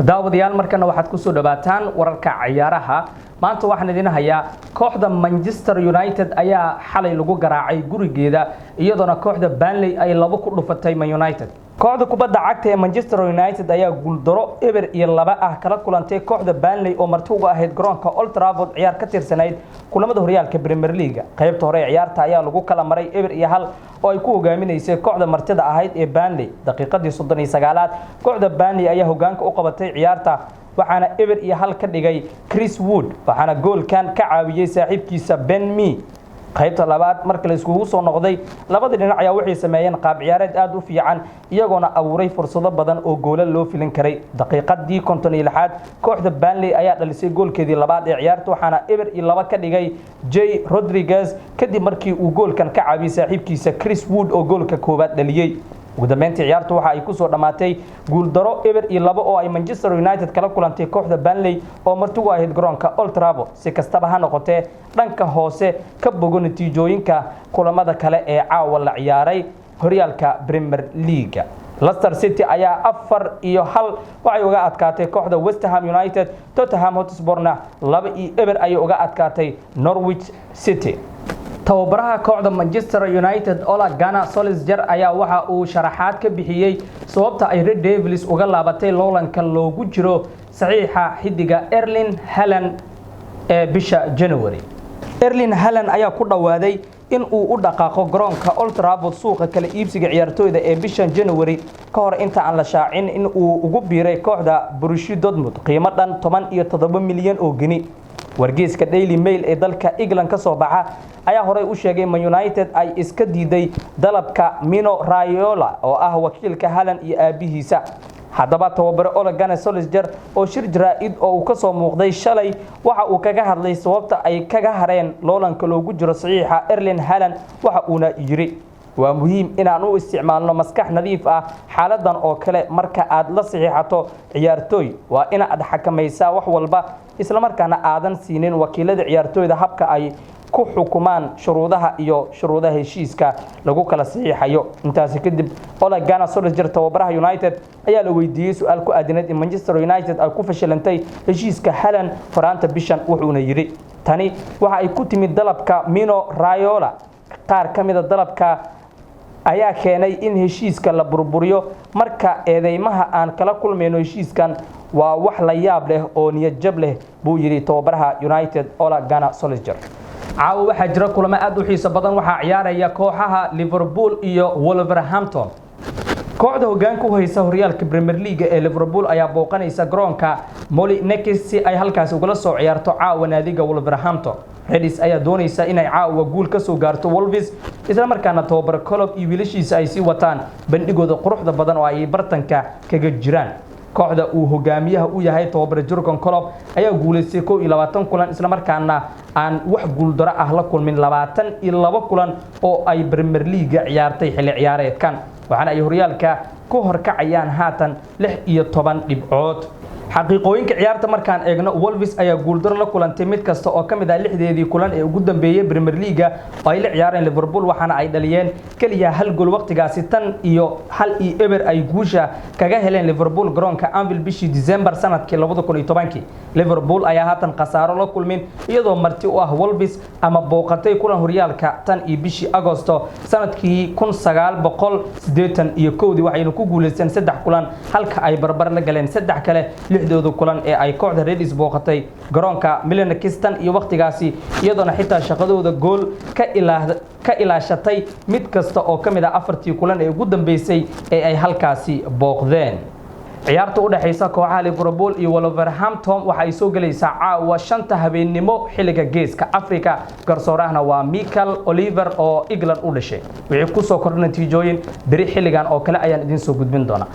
daawadayaal markana waxaad ku soo dhawaataan wararka ciyaaraha maanta waxaan idin hayaa kooxda Manchester United ayaa xalay lagu garaacay gurigeeda iyadoona kooxda Burnley ay labo ku dhufatay Man United kooxda kubadda cagta ee Manchester United ayaa guuldaro eber iyo laba ah kala kulantay kooxda Burnley oo marti uga ahayd garoonka Old Trafford ciyaar ka tirsanayd kulamada horyaalka Premier League qaybta hore ciyaarta ayaa lagu kala maray eber iyo hal oo ay ku hogaaminaysay kooxda martida ahayd ee Burnley daqiiqadii 39aad kooxda Burnley ayaa hogaanka u qabatay ciyaarta waxaana eber iyo hal ka dhigay Chris Wood waxaana goolkan ka caawiyay saaxiibkiisa Ben Mee qaybta labaad markii la isku soo noqday labada dhinac ayaa waxay sameeyeen qaab ciyaareed aad u fiican iyagoona abuuray fursado badan oo goolal loo filin karay daqiiqadii 56aad kooxda Burnley ayaa dhalisay goolkeedii labaad ee ciyaarta waxaana eber iyo laba ka dhigay Jay Rodriguez kadib markii uu goolkan ka caawiyay saaxiibkiisa Chris Wood oo goolka koobaad dhaliyay ugu dambeyntii ciyaartu waxa ay ku soo dhamaatay guul daro eber iyo laba oo ay Manchester United kala kulantay kooxda Burnley oo marti uga ahayd garoonka Old Trafford si kastaba ha noqotee dhanka hoose ka bogo natiijooyinka kulamada kale ee caawa la ciyaaray horyaalka Premier League Leicester City ayaa 4-1 waxay uga adkaatay kooxda West Ham United Tottenham Hotspurna 2-0 ay uga adkaatay Norwich City tababaraha kooxda Manchester United Ole Gunnar Solskjaer ayaa waxa uu sharaxaad ka bixiyay sababta ay Red Devils uga laabatay loolanka loogu jiro saxiixa xidiga Erling Haaland ee bisha January Erling Haaland ayaa ku dhawaaday in uu u dhaqaaqo garoonka Old Trafford suuqa kala iibsiga ciyaartooyda ee bisha January ka hor inta aan la shaacin in uu ugu biiray kooxda Borussia Dortmund qiimo dhan 17 milyan oo gini wargeyska Daily Mail ee dalka England ka soo baxa ayaa horay u sheegay Man United ay iska diiday dalabka Mino Raiola oo ah wakiilka Haaland iyo aabihiisa haddaba tababare Ole Gunnar Solskjaer oo shir jaraa'id oo uu ka soo muuqday shalay waxa uu kaga hadlay sababta ay kaga hareen loolanka loogu jiro saxiixa Erling Haaland waxa uuna yiri waa muhiim in aan u isticmaalno maskax nadiif ah xaaladan oo kale marka aad la saxiixato ciyaartooy waa in aad xakamaysaa wax walba isla markaana aadan siinin wakiilada ciyaartooyda habka ay ku xukumaan shuruudaha heshiiska lagu kala saxiixayo intaas kadib Ole Gunnar Solskjaer tababaraha United ayaa la weydiiyay su'aal ku aadanayd in Manchester United ay ku fashilantay heshiiska Haaland faraanta bishan wuxuuna yiri tani waxa ay ku timid dalabka Mino Raiola qaar kamid dalabka ayaa keenay in heshiiska la burburiyo marka eedeymaha aan kala kulmayno heshiiskan waa wax la yaab leh oo niyad jab leh buu yiri tababaraha United Ole Gunnar Solskjaer caawa waxaa jira kulamo aad u xiiso badan waxaa ciyaaraya kooxaha Liverpool iyo Wolverhampton kooxda hogaanka u haysa horyaalka Premier League ee Liverpool ayaa booqanaysa garoonka Molineux si ay halkaas uga soo ciyaarto caawa naadiga Wolverhampton Reds ayaa doonaysa inay caawa guul ka soo gaarto Wolves isla markaana tababar Klopp iyo wiilashiisa ay sii wataan bandhigooda quruxda badan oo ay bartanka kaga jiraan kooxda uu hogaamiyaha u yahay tababar Jurgen Klopp ayaa guuleystay 22 kulan isla markaana aan wax guul daro ah la kulmin 22 kulan oo ay Premier League ciyaartay xilli ciyaareedkan waxaana ay horyaalka ku horkacayaan haatan 16 dhibcood xaqiiqooyinka ciyaarta markaan eegno Wolves ayaa guul daro la kulantay mid kasta oo kamid ah 6deedii kulan ee ugu dambeeyay Premier League oo ay la ciyaareen Liverpool waxaana ay dhaliyeen kaliya hal gool waqtigaasi tan iyo hal iyo eber ay guusha kaga heleen Liverpool garoonka Anfield bishii December sanadkii 2010 Liverpool ayaa haatan khasaaro la kulmin iyadoo marti u ah Wolves ama booqatay kulan horyaalka tan iyo bishii Agosto sanadkii 1981 waxayna ku guuleysteen 3 kulan halka ay barbar la galeen 3 kale lixdooda kulan ee ay kooxda Reds booqatay garoonka Molineux iyo waqtigaasi iyadoona xitaa shaqadooda gool ka ilaashatay mid kasta oo kamid ah 4tii kulan ee ugu dambeysay ee ay halkaasi booqdeen ciyaarta u dhaxaysa kooxaha Liverpool iyo Wolverhampton waxa ay soo galaysaa caawa 5 habeenimo xilliga geeska Afrika garsoorahna waa Michael Oliver oo England u dhashay wixii ku soo kordhay natiijooyin bari xilligan oo kale ayaan idin soo gudbin doonaa